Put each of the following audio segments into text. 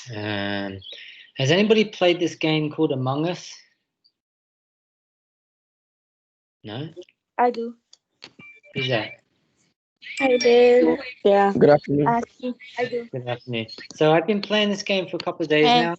Has anybody played this game called Among Us? No? I do. Who's that? I do. Yeah. Good afternoon. I do. Good afternoon. So I've been playing this game for a couple of days now.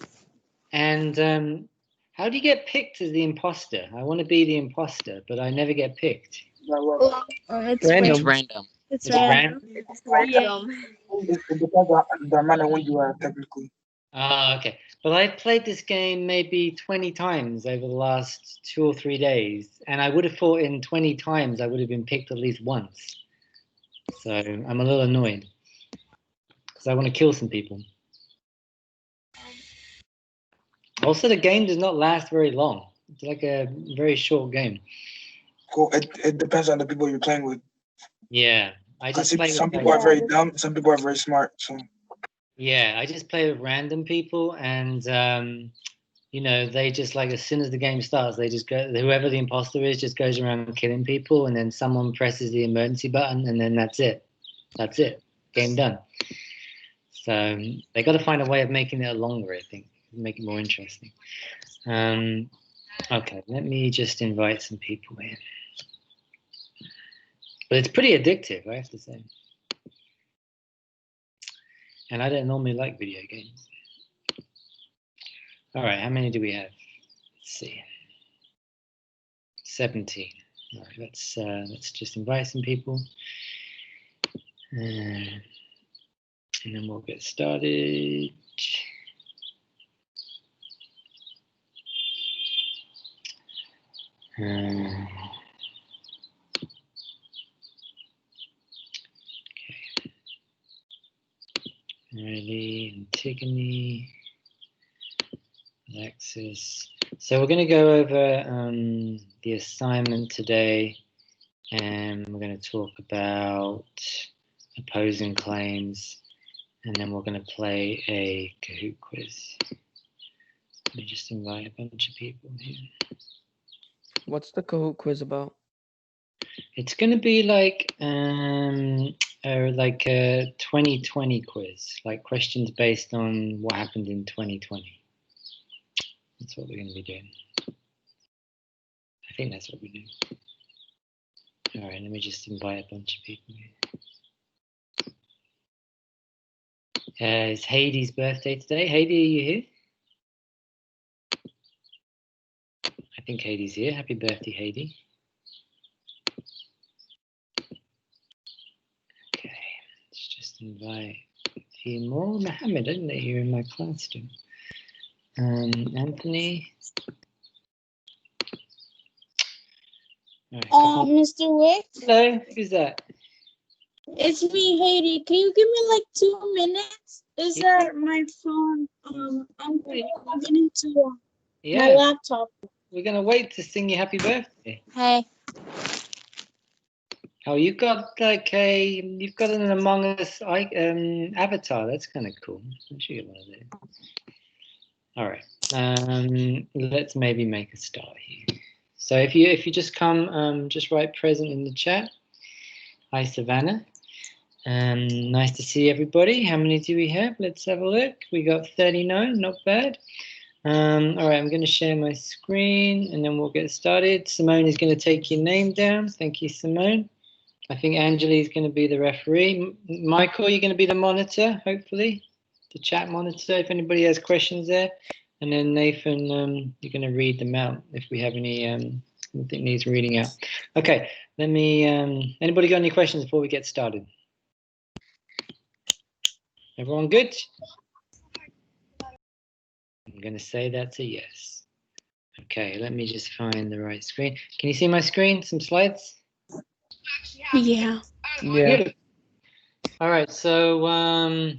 And how do you get picked as the imposter? I want to be the imposter, but I never get picked. It's Random. It's random. It's It's random. random? Random. It depends on the manner when you are technically. Ah, okay. But I've played this game maybe 20 times over the last 2 or 3 days, and I would have thought in 20 times I would have been picked at least once. So I'm a little annoyed because I want to kill some people. Also, the game does not last very long. It's like a very short game. Cool. It depends on the people you're playing with. Yeah, I just play Some with people are very dumb. Some people are very smart. So yeah, I just play with random people, and you know, they just like as soon as the game starts, they just go. Whoever the imposter is just goes around killing people, and then someone presses the emergency button, and then that's it. That's it. Game done. So they got to find a way of making it longer. I think make it more interesting. Okay, let me just invite some people in. But it's pretty addictive, I have to say. And I don't normally like video games. All right, how many do we have? Let's see. 17. All right, let's just invite some people. And then we'll get started. Okay. Ready, Antigone, Alexis. So we're going to go over the assignment today, and we're going to talk about opposing claims, and then we're going to play a Kahoot quiz. Let me just invite a bunch of people here. What's the Kahoot quiz about? It's going to be like a 2020 quiz, like questions based on what happened in 2020. That's what we're going to be doing. I think that's what we do. All right, let me just invite a bunch of people here. It's Heidi's birthday today. Heidi, are you here? I think Heidi's here. Happy birthday, Heidi. Okay, let's just invite a few more. Mohammed, I didn't know you were in my class too. Anthony. Right, Mr. Wick, hello, who's that? it's me, Haiti. Can you give me like 2 minutes? Is that my phone? I'm logging into my laptop. We're gonna wait to sing you happy birthday. Hey. Oh, you've got an Among Us avatar. That's kind of cool. I'll show you one of those. All right. Let's maybe make a start here. So if you just come, just write present in the chat. Hi, Savannah. Nice to see everybody. How many do we have? Let's have a look. We got 39. Not bad. All right, I'm going to share my screen and then we'll get started. Simone is going to take your name down. Thank you, Simone. I think Angela is going to be the referee. Michael, you're going to be the monitor, hopefully, the chat monitor, if anybody has questions there. And then Nathan, you're going to read them out if we have any anything needs reading out. Okay, let me, anybody got any questions before we get started? Everyone good? I'm going to say that's a yes. Okay, let me just find the right screen. Can you see my screen? Some slides? Yeah. Yeah. All right, so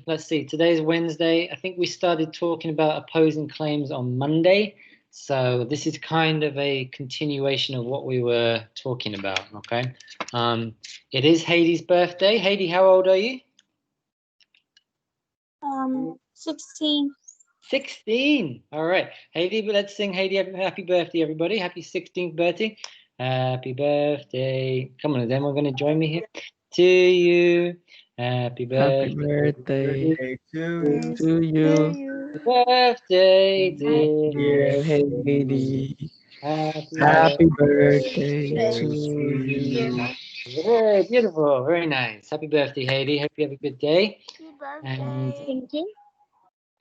let's see. Today's Wednesday. I think we started talking about opposing claims on Monday. So this is kind of a continuation of what we were talking about, okay? It is Heidi's birthday. Heidi, how old are you? 16. 16. All right. Heidi, let's sing Heidi happy birthday, everybody. Happy 16th birthday. Happy birthday. Come on, then we're going to join me here. to you. Happy Happy birthday birthday to to you, birthday, dear dear Heidi. Happy Happy birthday. birthday to you. Very beautiful, very nice. Happy birthday, Heidi. Hope you have a good day. And Thank you.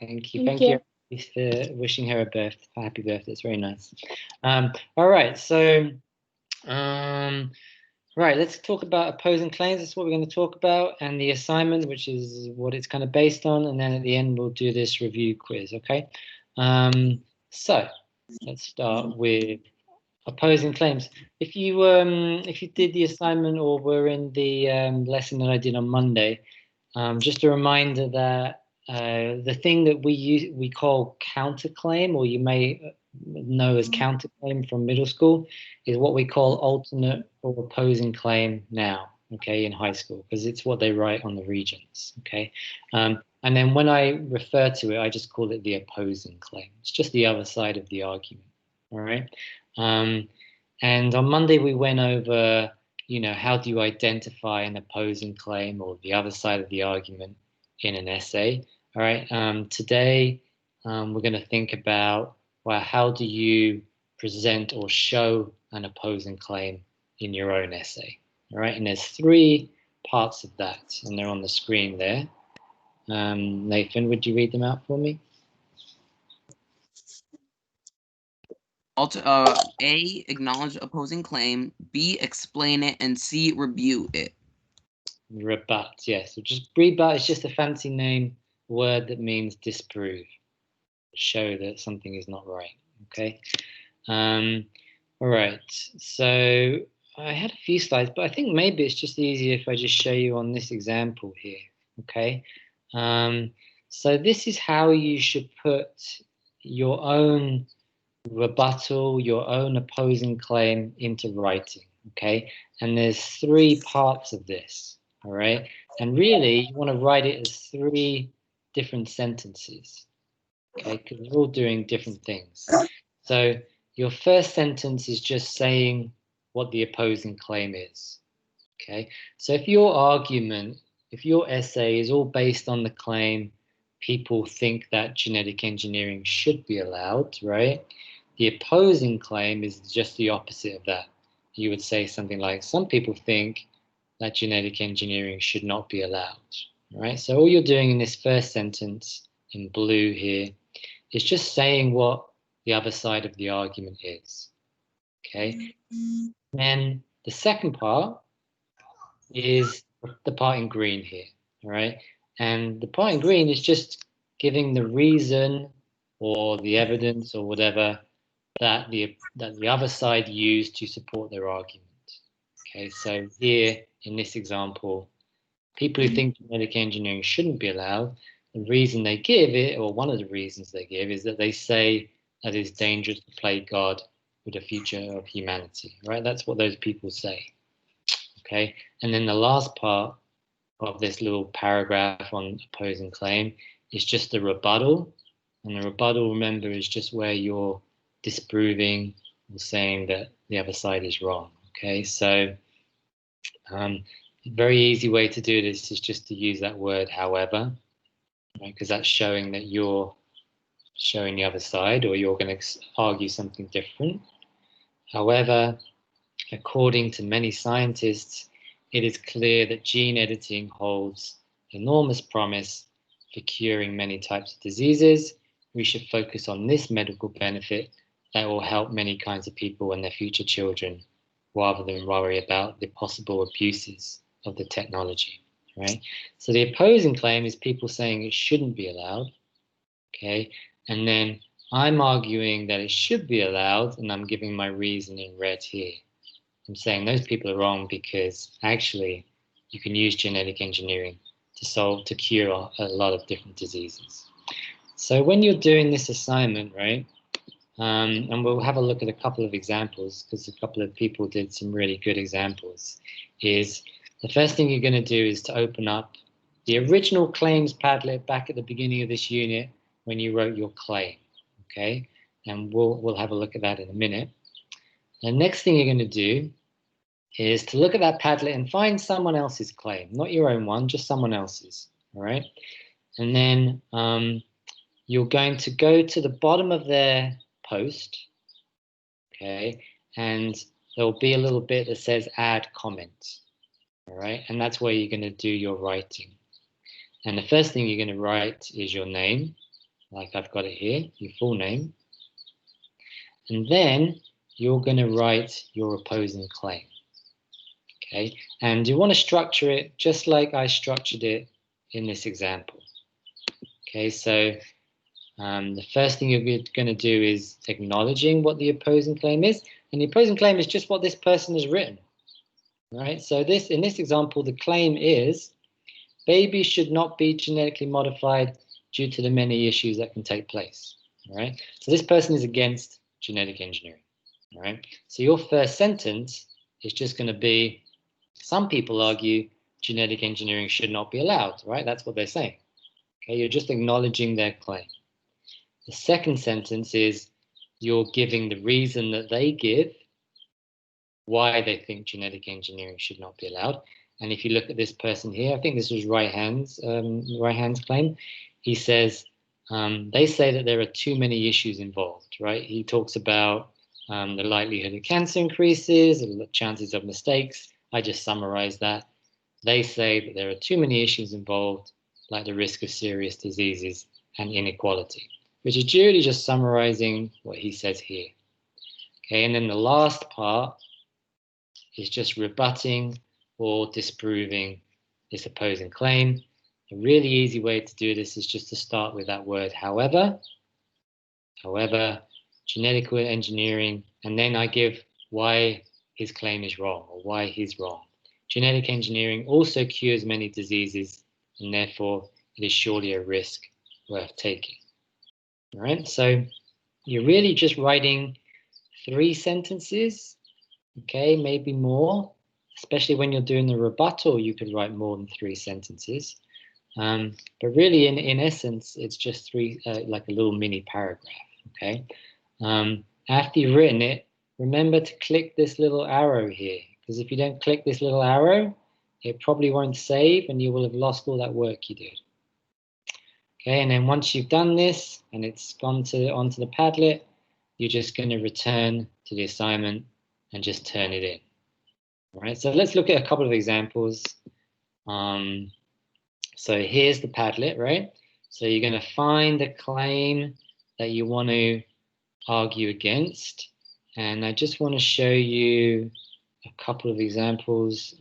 thank you, Thank thank you you. for wishing her a happy birthday. It's very nice. All right, so right, let's talk about opposing claims. That's what we're going to talk about, and the assignment, which is what it's kind of based on, and then at the end we'll do this review quiz. Okay, so let's start with opposing claims. If you did the assignment or were in the lesson that I did on Monday, just a reminder that the thing that we call counterclaim, or you may know as counterclaim from middle school, is what we call alternate or opposing claim now, okay, in high school, because it's what they write on the regents, okay. And then when I refer to it, I just call it the opposing claim. It's just the other side of the argument, all right. And on Monday we went over, how do you identify an opposing claim or the other side of the argument in an essay? All right. Today we're going to think about, well, how do you present or show an opposing claim in your own essay? All right. And there's 3 parts of that, and they're on the screen there. Nathan, would you read them out for me? A, acknowledge opposing claim. B, explain it. And C, rebut it. Rebut, yes. So just rebut is just a fancy name word that means disprove, show that something is not right. Okay. All right. So I had a few slides, but I think maybe it's just easier if I just show you on this example here. Okay. So this is how you should put your own rebuttal, your own opposing claim into writing, okay? And there's 3 parts of this, all right? And really, you want to write it as 3 different sentences, okay? Because they're all doing different things. So your first sentence is just saying what the opposing claim is, okay? So if your essay is all based on the claim people think that genetic engineering should be allowed, right? The opposing claim is just the opposite of that. You would say something like, some people think that genetic engineering should not be allowed, right? So all you're doing in this first sentence in blue here is just saying what the other side of the argument is, okay? Then the second part is the part in green here, all right? And the part in green is just giving the reason or the evidence or whatever that the other side used to support their argument. Okay, so here in this example, people who think genetic engineering shouldn't be allowed, the reason they give it, or one of the reasons they give, is that they say that it's dangerous to play God with the future of humanity, right? That's what those people say. Okay, and then the last part of this little paragraph on opposing claim is just the rebuttal. And the rebuttal, remember, is just where you're disproving or saying that the other side is wrong. Okay, so a very easy way to do this is just to use that word however, right? Because that's showing that you're showing the other side, or you're going to argue something different. However, according to many scientists, it is clear that gene editing holds enormous promise for curing many types of diseases. We should focus on this medical benefit that will help many kinds of people and their future children, rather than worry about the possible abuses of the technology, right? So the opposing claim is people saying it shouldn't be allowed, okay? And then I'm arguing that it should be allowed, and I'm giving my reason in red here. I'm saying those people are wrong because actually you can use genetic engineering to cure a lot of different diseases. So when you're doing this assignment, right, and we'll have a look at a couple of examples because a couple of people did some really good examples, is the first thing you're going to do is to open up the original claims Padlet back at the beginning of this unit when you wrote your claim, okay? And we'll have a look at that in a minute. The next thing you're going to do is to look at that Padlet and find someone else's claim, not your own one, just someone else's, all right? And then you're going to go to the bottom of their post, okay? And there'll be a little bit that says add comment, all right? And that's where you're going to do your writing. And the first thing you're going to write is your name, like I've got it here, your full name. And then you're going to write your opposing claim. Okay, and you want to structure it just like I structured it in this example. Okay, so the first thing you're going to do is acknowledging what the opposing claim is, and the opposing claim is just what this person has written. Right, so in this example, the claim is babies should not be genetically modified due to the many issues that can take place. All right, so this person is against genetic engineering. All right, so your first sentence is just going to be, some people argue genetic engineering should not be allowed, right? That's what they're saying. Okay, you're just acknowledging their claim. The second sentence is you're giving the reason that they give why they think genetic engineering should not be allowed. And if you look at this person here, I think this was Raihan's claim. He says they say that there are too many issues involved, right? He talks about the likelihood of cancer increases, the chances of mistakes. I just summarized that. They say that there are too many issues involved, like the risk of serious diseases and inequality, which is really just summarizing what he says here. Okay, and then the last part is just rebutting or disproving this opposing claim. A really easy way to do this is just to start with that word however, genetic engineering, and then I give why his claim is wrong or why he's wrong. Genetic engineering also cures many diseases, and therefore it is surely a risk worth taking. All right, so you're really just writing 3 sentences, okay, maybe more, especially when you're doing the rebuttal, you could write more than 3 sentences. But really, in essence, it's just 3, like a little mini paragraph, okay? After you've written it, remember to click this little arrow here, because if you don't click this little arrow, it probably won't save and you will have lost all that work you did. Okay, and then once you've done this and it's gone onto the Padlet, you're just going to return to the assignment and just turn it in. All right, so let's look at a couple of examples. So here's the Padlet, right? So you're going to find a claim that you want to argue against. And I just want to show you a couple of examples.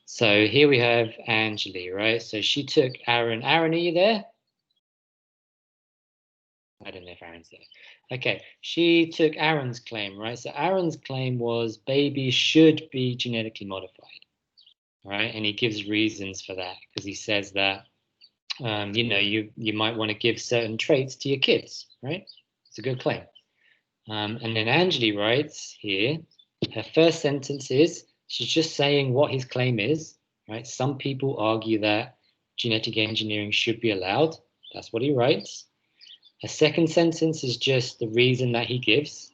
So here we have Anjali, right? So she took Aaron. Aaron, are you there? I don't know if Aaron's there. Okay, she took Aaron's claim, right? So Aaron's claim was babies should be genetically modified, right? And he gives reasons for that because he says that, you know, you might want to give certain traits to your kids, right? It's a good claim. And then Anjali writes here, her first sentence is, she's just saying what his claim is, right? Some people argue that genetic engineering should be allowed. That's what he writes. A second sentence is just the reason that he gives,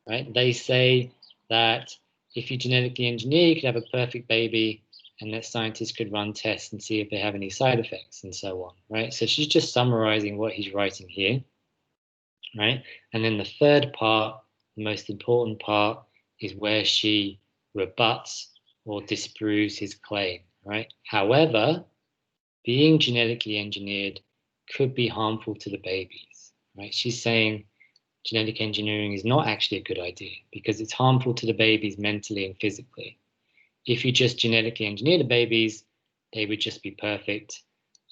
right? They say that if you genetically engineer, you could have a perfect baby and that scientists could run tests and see if they have any side effects and so on, right? So she's just summarizing what he's writing here, right? And then the third part, the most important part, is where she rebuts or disproves his claim, right? However, being genetically engineered could be harmful to the babies, right? She's saying genetic engineering is not actually a good idea because it's harmful to the babies mentally and physically. If you just genetically engineer the babies, they would just be perfect,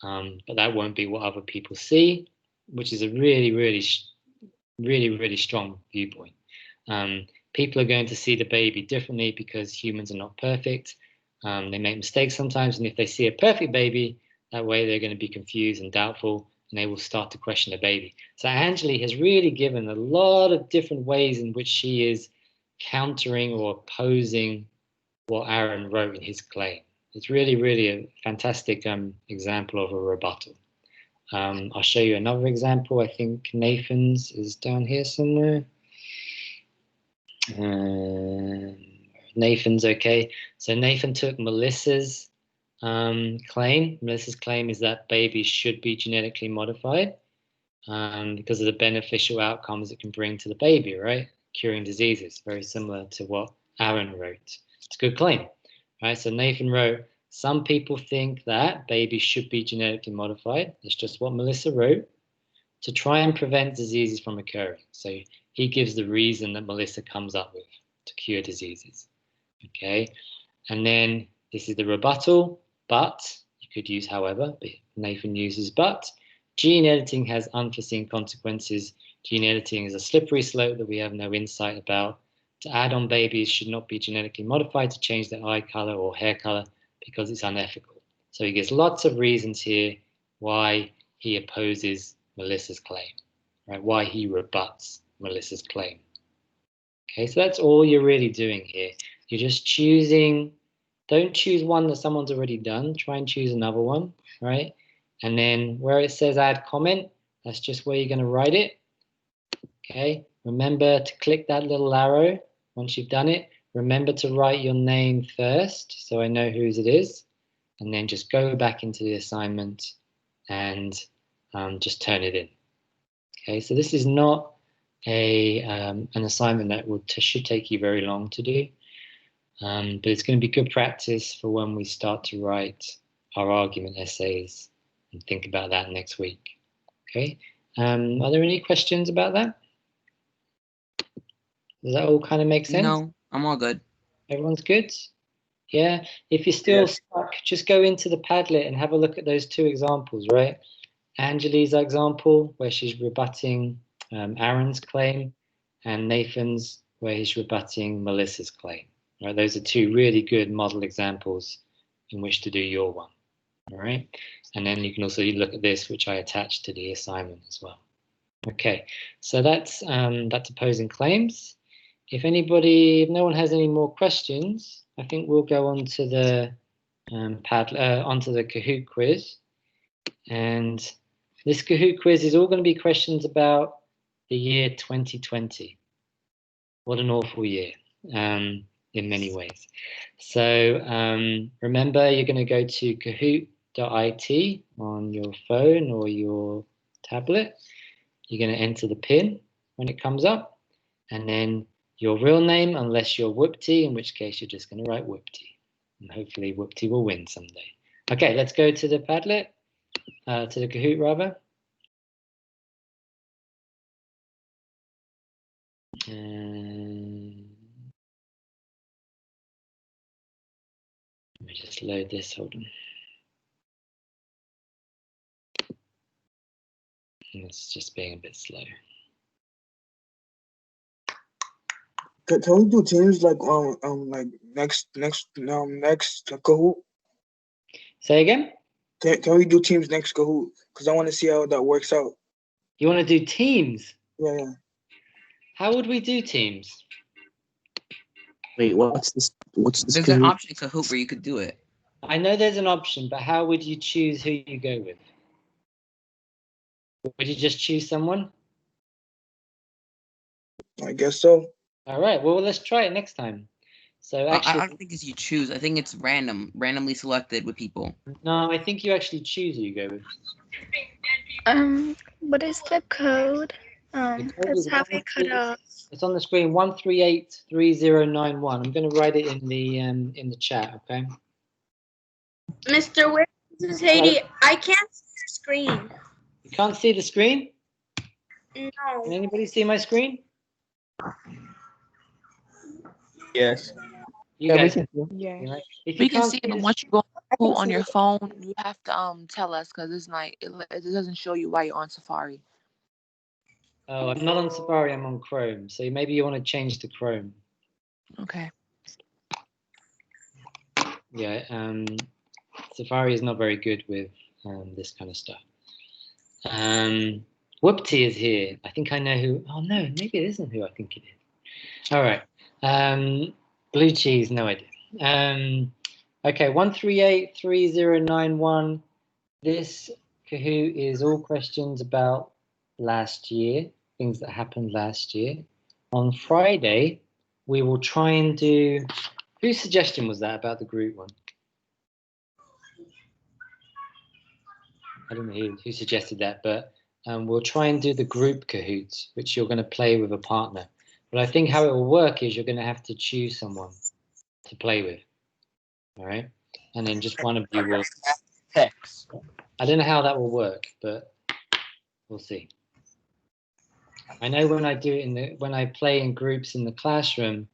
but that won't be what other people see, which is a really strong viewpoint. People are going to see the baby differently because humans are not perfect. They make mistakes sometimes, and if they see a perfect baby, that way they're going to be confused and doubtful, and they will start to question the baby. So Anjali has really given a lot of different ways in which she is countering or opposing what Aaron wrote in his claim. It's really a fantastic example of a rebuttal. I'll show you another example. I think Nathan's is down here somewhere. Nathan's okay. So Nathan took Melissa's claim. Melissa's claim is that babies should be genetically modified because of the beneficial outcomes it can bring to the baby, right? Curing diseases, very similar to what Aaron wrote. It's a good claim, right? So Nathan wrote, some people think that babies should be genetically modified. That's just what Melissa wrote, to try and prevent diseases from occurring. So he gives the reason that Melissa comes up with to cure diseases. Okay, and then this is the rebuttal, but you could use however, but Nathan uses but. Gene editing has unforeseen consequences. Gene editing is a slippery slope that we have no insight about. To add on babies should not be genetically modified to change their eye color or hair color because it's unethical. So he gives lots of reasons here why he opposes Melissa's claim, right? Why he rebuts Melissa's claim. Okay, so that's all you're really doing here. You're just choosing, don't choose one that someone's already done, try and choose another one, right? And then where it says add comment, that's just where you're going to write it. Okay, remember to click that little arrow once you've done it. Remember to write your name first so I know whose it is, and then just go back into the assignment and just turn it in. Okay, so this is not an assignment that should take you very long to do, but it's going to be good practice for when we start to write our argument essays and think about that next week. Okay, are there any questions about that? Does that all kind of make sense? No, I'm all good. Everyone's good? Yeah, if you're still stuck, just go into the Padlet and have a look at those two examples, right? Angeli's example, where she's rebutting Aaron's claim, and Nathan's, where he's rebutting Melissa's claim. Right? Those are two really good model examples in which to do your one. All right, and then you can also look at this, which I attached to the assignment as well. Okay, so that's opposing claims. If no one has any more questions, I think we'll go on to the onto the Kahoot quiz. And this Kahoot quiz is all going to be questions about the year 2020. What an awful year in many ways. So remember, you're going to go to kahoot.it on your phone or your tablet. You're going to enter the PIN when it comes up, and then your real name, unless you're Whoopty, in which case you're just going to write Whoopty. And hopefully Whoopty will win someday. Okay, let's go to the Padlet, to the Kahoot rather. Let me just load this, hold on. It's just being a bit slow. Can we do teams like next Kahoot? Say again? Can we do teams next Kahoot? Because I want to see how that works out. You want to do teams? Yeah. How would we do teams? Wait, what's this? There's an option in Kahoot where you could do it. I know there's an option, but how would you choose who you go with? Would you just choose someone? I guess so. All right, well, let's try it next time. So actually, I don't think it's you choose. I think it's randomly selected with people. No, I think you actually choose who you go with. What is the code? Let's have it cut off. It's on the screen, 1383091. I'm going to write it in the chat, okay? Mr. Where this is Haiti. I can't see your screen. You can't see the screen? No. Can anybody see my screen? Yes. You guys, Yeah. if you We can can't see it, but the once you go on your phone, you have to tell us because it's not. It doesn't show you while you're on Safari. Oh, I'm not on Safari, I'm on Chrome. So maybe you want to change to Chrome. Okay. Yeah, Safari is not very good with this kind of stuff. Whoopty is here. I think I know who. Oh no, maybe it isn't who I think it is. All right. Blue cheese, no idea. Okay, 1383091. This Kahoot is all questions about last year, things that happened last year. On Friday, we will try and do Whose suggestion was that about the group one? I don't know who suggested that, but we'll try and do the group Kahoots, which you're going to play with a partner. But I think how it will work is you're going to have to choose someone to play with. All right. And then just one of you will. Text. I don't know how that will work, but we'll see. I know when I do it when I play in groups in the classroom,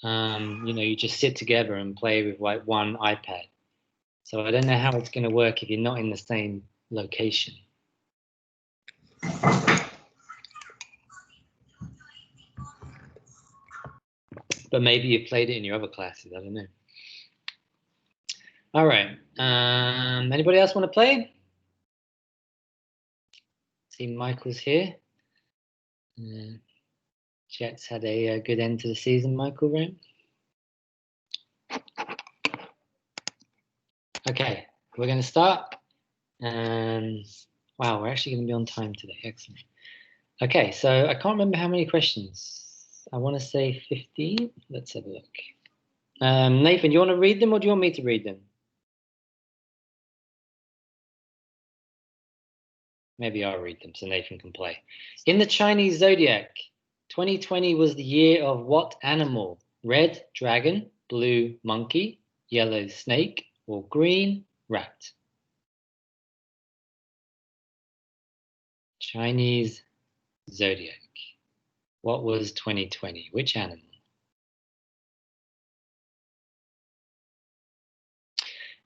you just sit together and play with like one iPad. So I don't know how it's going to work if you're not in the same location. But maybe you played it in your other classes. I don't know. All right. Anybody else want to play? See, Michael's here. Jets had a good end to the season, Michael, right? Okay, we're going to start. Wow, we're actually going to be on time today. Excellent. Okay, so I can't remember how many questions. I want to say 15. Let's have a look. Nathan, do you want to read them or do you want me to read them? Maybe I'll read them so Nathan can play. In the Chinese zodiac, 2020 was the year of what animal? Red dragon, blue monkey, yellow snake, or green rat? Chinese zodiac. What was 2020? Which animal?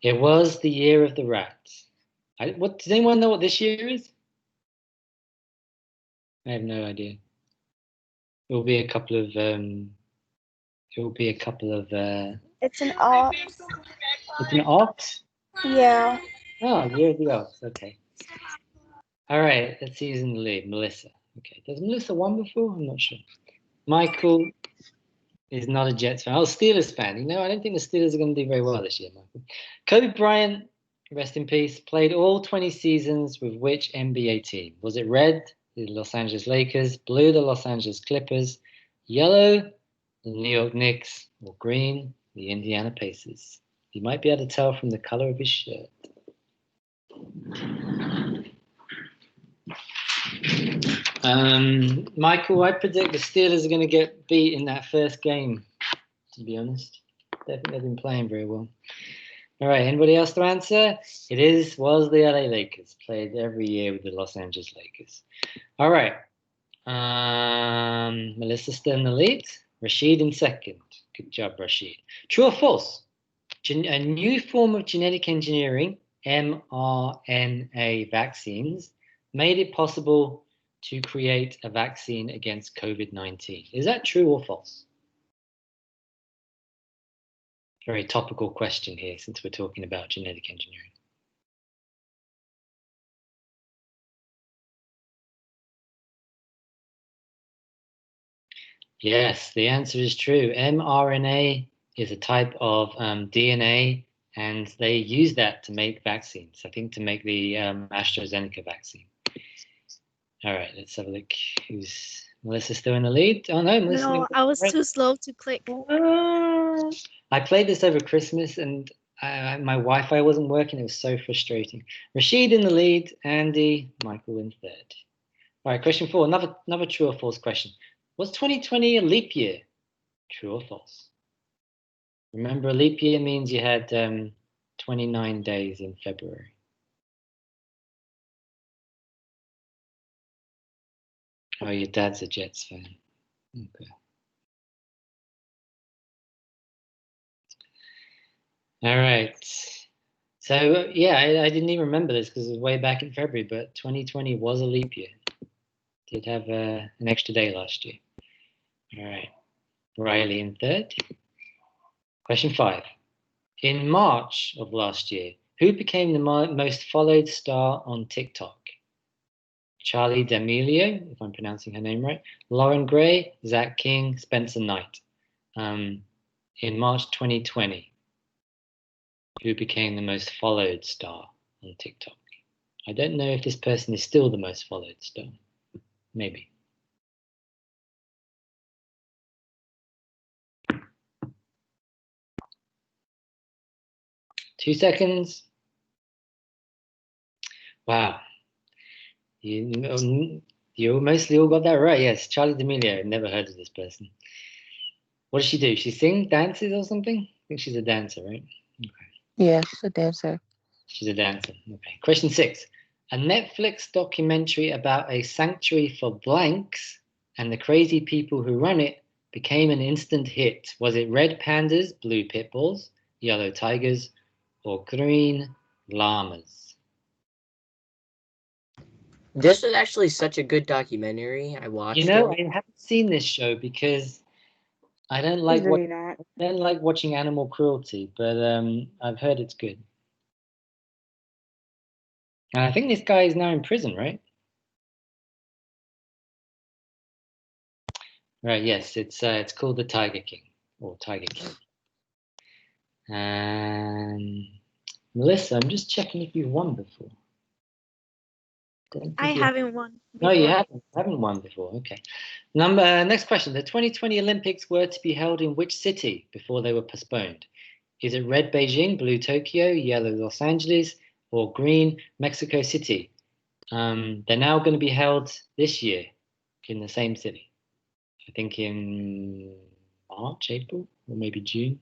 It was the year of the rat. Does anyone know what this year is? I have no idea. It will be a couple of. It's an ox. It's an ox. Yeah. Oh, year of the ox. Okay. All right. Let's see who's in the lead. Melissa. Okay. Does Melissa won before? I'm not sure. Michael is not a Jets fan. Oh, Steelers fan. I don't think the Steelers are going to do very well this year, Michael. Kobe Bryant, rest in peace, played all 20 seasons with which NBA team? Was it red, the Los Angeles Lakers, blue, the Los Angeles Clippers, yellow, the New York Knicks, or green, the Indiana Pacers? You might be able to tell from the color of his shirt. Michael, I predict the Steelers are going to get beat in that first game, to be honest. They've been playing very well. All right, anybody else to answer? It was the LA Lakers, played every year with the Los Angeles Lakers. All right. Melissa still in the lead. Rashid in second. Good job, Rashid. True or false? A new form of genetic engineering, mRNA vaccines, made it possible to create a vaccine against COVID-19. Is that true or false? Very topical question here since we're talking about genetic engineering. Yes, the answer is true. mRNA is a type of DNA, and they use that to make vaccines. I think to make the AstraZeneca vaccine. All right, let's have a look. Who's Melissa still in the lead? Oh no, Melissa. No, I was too slow to click. I played this over Christmas and my Wi-Fi wasn't working. It was so frustrating. Rashid in the lead, Andy, Michael in third. All right, question 4, another true or false question. Was 2020 a leap year? True or false? Remember, a leap year means you had 29 days in February. Oh, your dad's a Jets fan. Okay. All right. So, yeah, I didn't even remember this because it was way back in February, but 2020 was a leap year. Did have an extra day last year. All right. Riley in third. Question 5. In March of last year, who became the most followed star on TikTok? Charlie D'Amelio, if I'm pronouncing her name right, Lauren Gray, Zach King, Spencer Knight. In March 2020, who became the most followed star on TikTok? I don't know if this person is still the most followed star. Maybe. 2 seconds. Wow. You mostly all got that right. Yes, Charlie D'Amelio. Never heard of this person. What does she do? She sing, dances or something? I think she's a dancer, right? Okay. Yeah, she's a dancer. She's a dancer. Okay. Question 6. A Netflix documentary about a sanctuary for blanks and the crazy people who run it became an instant hit. Was it red pandas, blue pit bulls, yellow tigers, or green llamas? This was actually such a good documentary. I watched You know, it. I haven't seen this show because I don't It's like really not. I don't like watching animal cruelty, but I've heard it's good. And I think this guy is now in prison, right? Right, yes, it's called The Tiger King or Tiger King. And Melissa, I'm just checking if you've won before. I haven't won. No, you before. haven't won before. Okay. Next question. The 2020 Olympics were to be held in which city before they were postponed? Is it red Beijing, blue Tokyo, yellow Los Angeles, or green Mexico City? They're now going to be held this year in the same city. I think in March, April, or maybe June.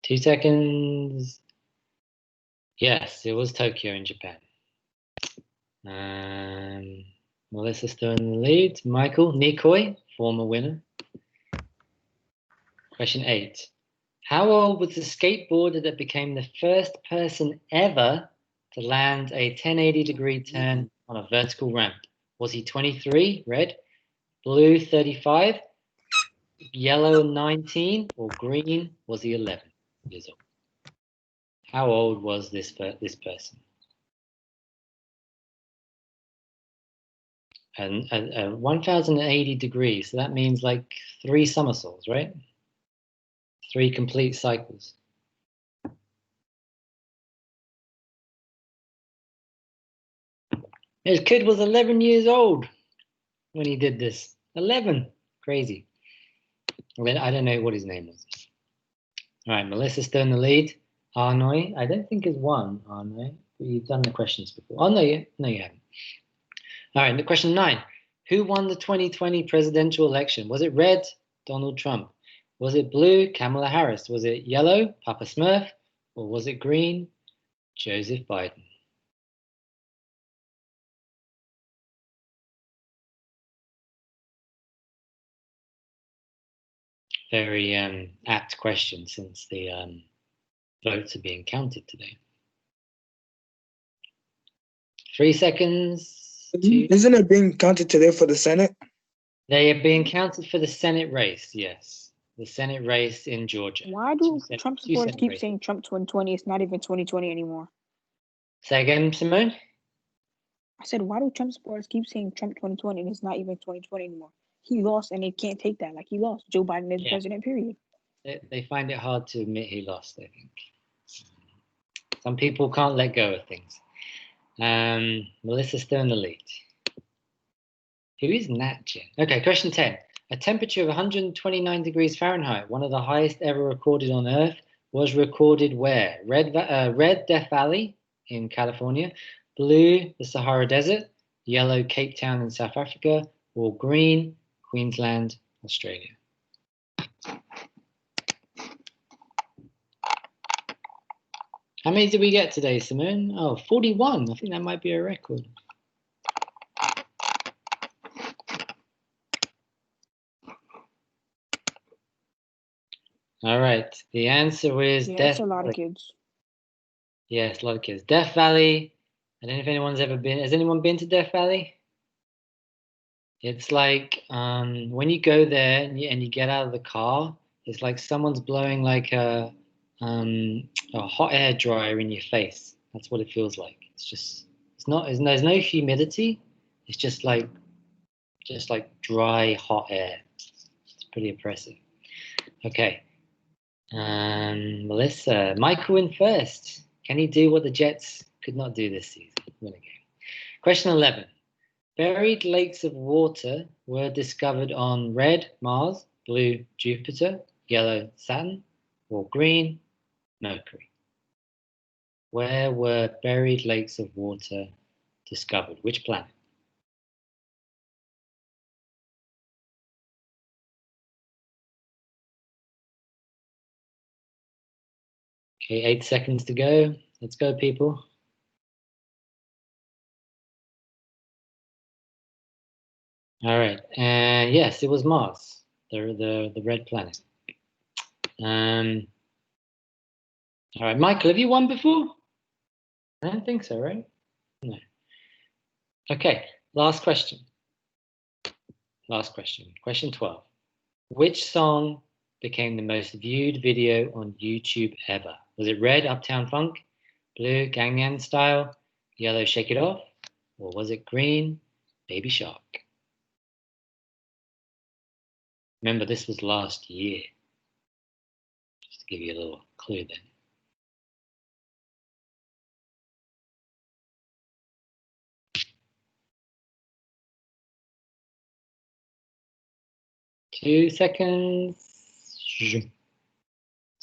Two seconds. Yes, it was Tokyo in Japan. Melissa's still in the lead. Michael Nikoi, former winner. Question 8. How old was the skateboarder that became the first person ever to land a 1080-degree turn on a vertical ramp? Was he 23, red, blue 35, yellow 19, or green was he 11 years old? How old was this person? And 1080 degrees, so that means like 3 somersaults, right? 3 complete cycles. This kid was 11 years old when he did this. 11. Crazy. I don't know what his name was. All right, Melissa's still in the lead. Arnoy, I don't think has won, Arnoy. You've done the questions before. Oh, no, you haven't. All right, the question 9. Who won the 2020 presidential election? Was it red, Donald Trump? Was it blue, Kamala Harris? Was it yellow, Papa Smurf? Or was it green, Joseph Biden? Very apt question since the votes are being counted today. 3 seconds. 2. Isn't it being counted today for the Senate? They are being counted for the Senate race, yes. The Senate race in Georgia. Why do Trump supporters keep saying Trump 2020? It's not even 2020 anymore. Say again, Simone? I said, why do Trump supporters keep saying Trump 2020 and it's not even 2020 anymore? He lost and they can't take that. Like he lost. Joe Biden is president, period. They find it hard to admit he lost, I think. Some people can't let go of things. Melissa's still in the lead. Who is Natchin? Okay, question 10. A temperature of 129 degrees Fahrenheit, one of the highest ever recorded on Earth, was recorded where? Red Death Valley in California, blue, the Sahara Desert, yellow, Cape Town in South Africa, or green, Queensland, Australia. How many did we get today, Simone? Oh, 41. I think that might be a record. All right. The answer is Death That's a lot Valley. of kids. Yes, a lot of kids. Death Valley. I don't know if anyone's ever been. Has anyone been to Death Valley? It's like when you go there and you get out of the car, it's like someone's blowing like a hot air dryer in your face. That's what it feels like. It's not. There's no humidity. It's just like dry hot air. It's pretty oppressive. Okay. Melissa, Michael in first. Can he do what the Jets could not do this season? Win a game. Question 11. buried lakes of water were discovered on red, Mars, blue, Jupiter, yellow, Saturn, or green, Mercury? Where were buried lakes of water discovered? Which planet? Okay, 8 seconds to go. Let's go, people. All right, and yes, it was Mars, the red planet. All right, Michael, have you won before? I don't think so, right? No. Okay, last question. Last question. Question 12. Which song became the most viewed video on YouTube ever? Was it red, Uptown Funk, blue, Gangnam Style, yellow, Shake It Off, or was it green, Baby Shark? Remember, this was last year. Just to give you a little clue then. Two seconds.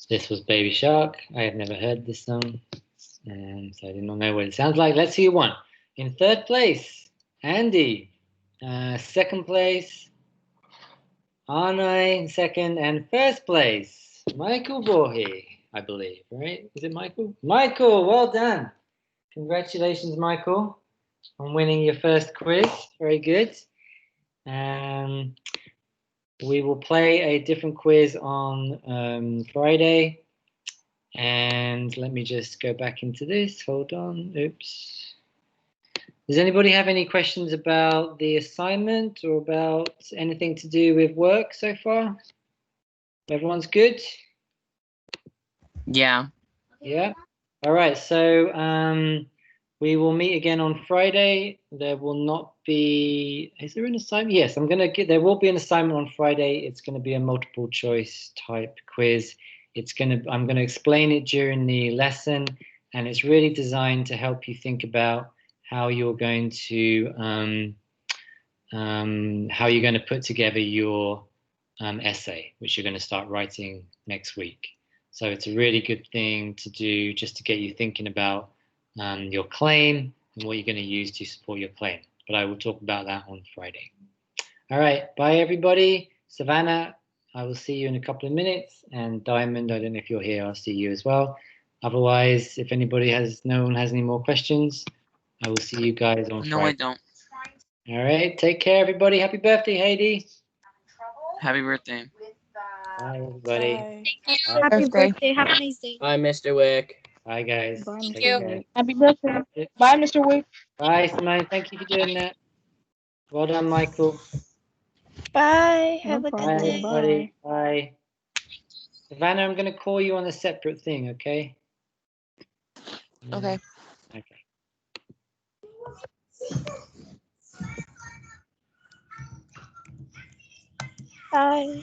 This was Baby Shark. I have never heard this song, and so I did not know what it sounds like. Let's see who won. In third place, Andy. Second place, Arnai in second, and first place, Michael Voorhey, I believe, right? Is it Michael? Michael, well done. Congratulations, Michael, on winning your first quiz. Very good. We will play a different quiz on Friday. And let me just go back into this. Hold on. Oops. Does anybody have any questions about the assignment or about anything to do with work so far? Everyone's good? Yeah. Yeah. All right. So we will meet again on Friday. There will not be. Is there an assignment? Yes, there will be an assignment on Friday. It's going to be a multiple choice type quiz. I'm going to explain it during the lesson, and it's really designed to help you think about how you're going to put together your essay, which you're going to start writing next week. So it's a really good thing to do just to get you thinking about your claim and what you're going to use to support your claim. But I will talk about that on Friday. All right, bye everybody. Savannah, I will see you in a couple of minutes. And Diamond, I don't know if you're here, I'll see you as well. Otherwise, if no one has any more questions, I will see you guys on Friday. No, I don't. All right, take care everybody. Happy birthday, Heidi. Happy birthday. Bye everybody. Bye. Happy birthday. Have a nice day. Bye, Mr. Wick. Bye guys. Bye, Take Mr. care. Wick. Happy birthday. Bye, Mr. Wick. Bye, Simone. Thank you for doing that. Well done, Michael. Bye. No Have a problem. good day. Everybody. Bye. Savannah, I'm going to call you on a separate thing, okay? Okay. Okay. Bye.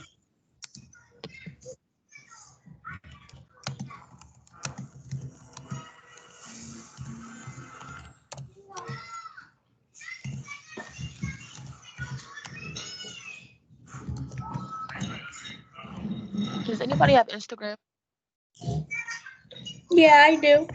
Does anybody have Instagram? Yeah, I do.